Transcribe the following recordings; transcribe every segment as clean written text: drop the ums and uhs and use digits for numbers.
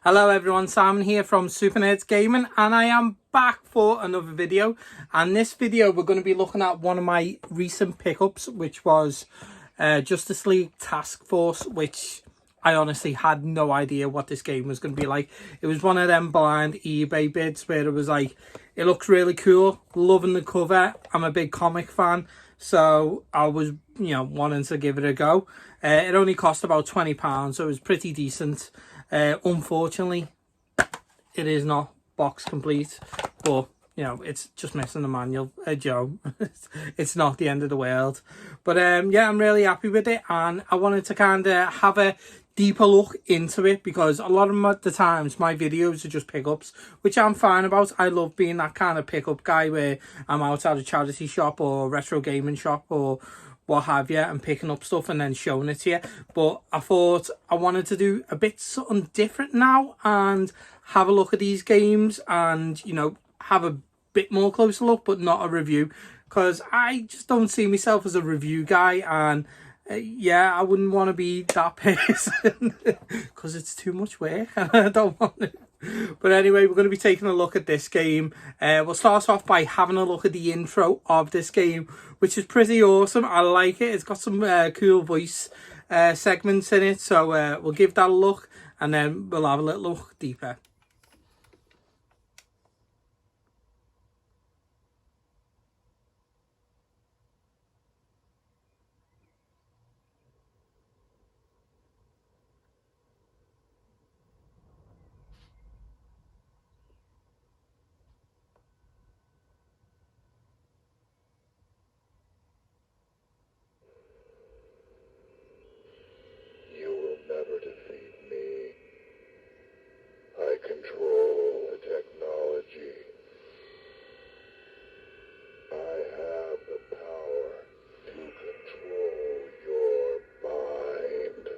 Hello everyone, Simon here from Super Nerds Gaming, and I am back for another video. And this video we're going to be looking at one of my recent pickups, which was Justice League Task Force, which I honestly had no idea what this game was going to be like. It was one of them blind eBay bids where it was like, it looks really cool, loving the cover. I'm a big comic fan, so I was, wanting to give it a go. It only cost about £20, so it was pretty decent. Unfortunately, it is not box complete, but it's just missing the manual. Joe, it's not the end of the world. But yeah, I'm really happy with it, and I wanted to kind of have a deeper look into it because a lot of the times my videos are just pickups, which I'm fine about. I love being that kind of pickup guy where I'm out at a charity shop or retro gaming shop or what have you, and picking up stuff and then showing it to you. But I thought I wanted to do a bit something different now and have a look at these games and have a bit more closer look, but not a review, because I just don't see myself as a review guy. And yeah, I wouldn't want to be that person because it's too much work and I don't want to. But anyway, we're going to be taking a look at this game. We'll start off by having a look at the intro of this game, which is pretty awesome. I like it. It's got some cool voice segments in it. So we'll give that a look and then we'll have a little look deeper. Control the technology. I have the power to control your mind.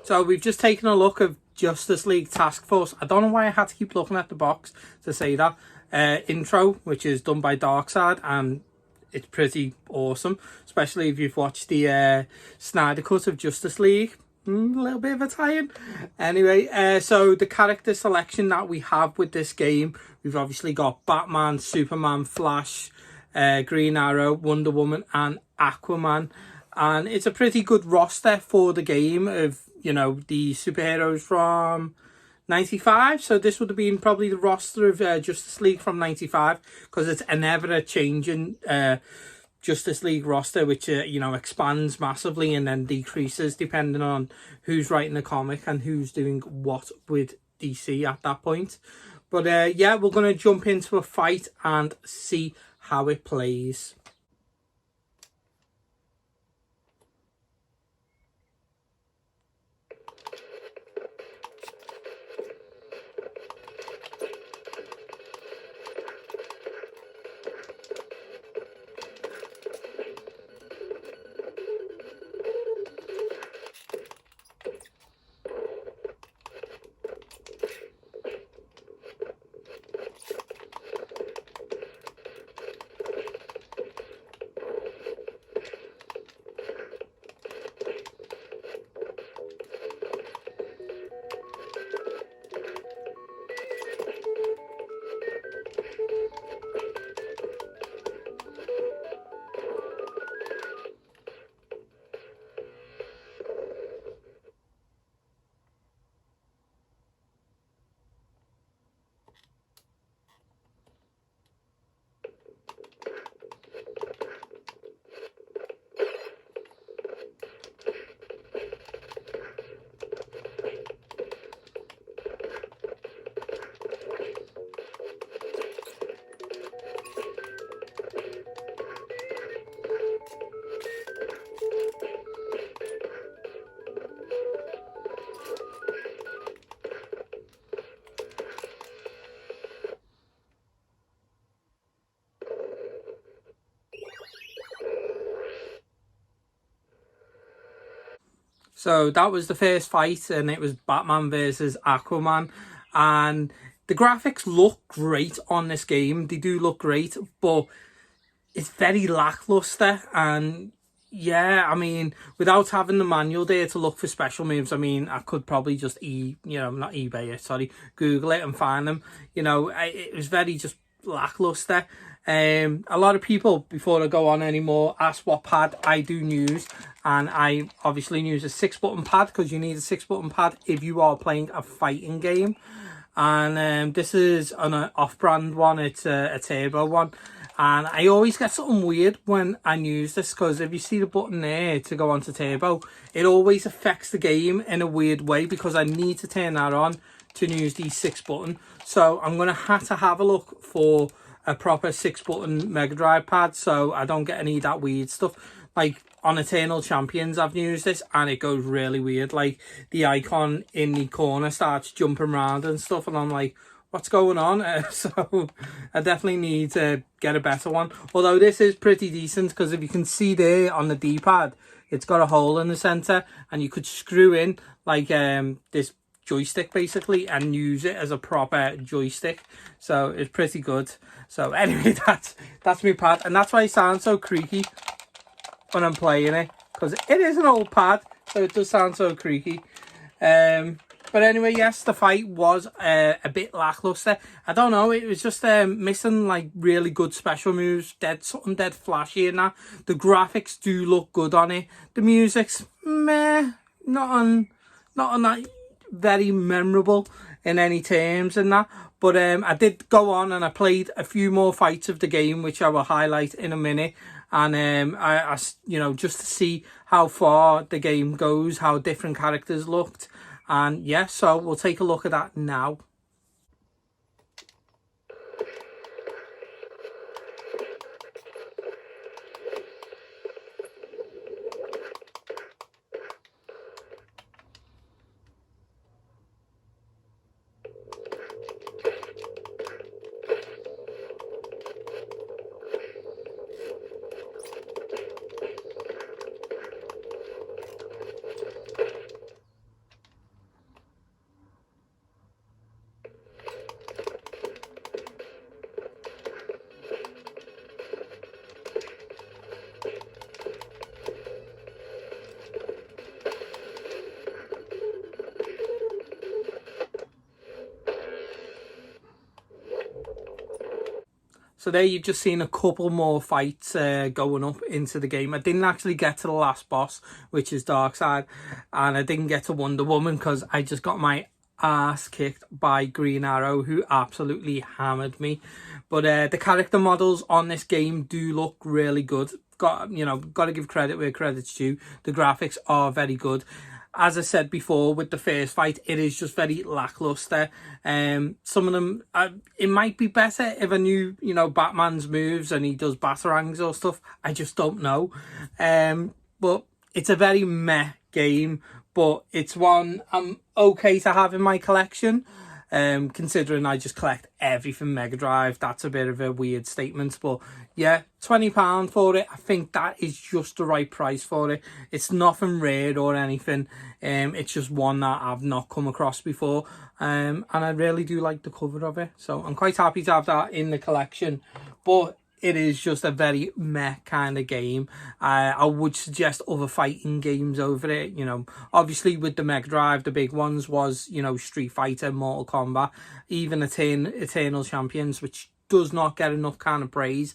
So we've just taken a look at Justice League Task Force. I don't know why I had to keep looking at the box to say that. Intro, which is done by Darkseid, and it's pretty awesome, especially if you've watched the Snyder Cut of Justice League. A little bit of a tie-in. Anyway, so the character selection that we have with this game, we've obviously got Batman, Superman, Flash, Green Arrow, Wonder Woman and Aquaman. And it's a pretty good roster for the game of, the superheroes from 95. So this would have been probably the roster of Justice League from 95, because it's an ever-changing Justice League roster, which, expands massively and then decreases depending on who's writing the comic and who's doing what with DC at that point. But yeah, we're going to jump into a fight and see how it plays. So that was the first fight, and it was Batman versus Aquaman. And the graphics look great on this game. They do look great, but it's very lackluster. And yeah, I mean, without having the manual there to look for special moves, I mean, I could probably just not eBay it, sorry, Google it and find them. It was very just lackluster. A lot of people, before I go on anymore, ask what pad I do use, and I obviously use a 6-button pad, because you need a 6-button pad if you are playing a fighting game. And this is an off-brand one. It's a turbo one, and I always get something weird when I use this, because if you see the button there to go onto turbo, it always affects the game in a weird way, because I need to turn that on to use the 6-button. So I'm gonna have to have a look for a proper 6-button Megadrive pad, so I don't get any of that weird stuff. Like on Eternal Champions, I've used this and it goes really weird. Like the icon in the corner starts jumping around and stuff, and I'm like, what's going on? So I definitely need to get a better one. Although this is pretty decent, because if you can see there on the D-pad, it's got a hole in the center, and you could screw in like this joystick basically and use it as a proper joystick. So it's pretty good. So anyway, that's my pad, and that's why it sounds so creaky when I'm playing it, because it is an old pad, so it does sound so creaky. But anyway, yes, the fight was a bit lackluster. I don't know, it was just missing like really good special moves, something dead flashy in that. The graphics do look good on it. The music's meh, not on that very memorable in any terms and that. But I did go on and I played a few more fights of the game, which I will highlight in a minute. And I just to see how far the game goes, how different characters looked. And yeah, so we'll take a look at that now. So there you've just seen a couple more fights going up into the game. I didn't actually get to the last boss, which is Darkseid, and I didn't get to Wonder Woman because I just got my ass kicked by Green Arrow, who absolutely hammered me. But the character models on this game do look really good. Got to give credit where credit's due. The graphics are very good. As I said before, with the first fight, it is just very lackluster. Some of them, it might be better if I knew, Batman's moves and he does batarangs or stuff. I just don't know. But it's a very meh game, but it's one I'm okay to have in my collection. Considering I just collect everything Megadrive. That's a bit of a weird statement, but yeah, £20 for it. I think that is just the right price for it. It's nothing rare or anything. It's just one that I've not come across before. And I really do like the cover of it. So I'm quite happy to have that in the collection. But it is just a very meh kind of game. I would suggest other fighting games over it. Obviously with the Mega Drive, the big ones was, Street Fighter, Mortal Kombat, even Eternal Champions, which does not get enough kind of praise.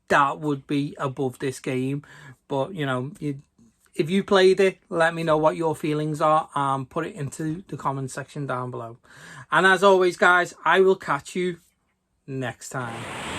That would be above this game. But, if you played it, let me know what your feelings are and put it into the comment section down below. And as always, guys, I will catch you next time.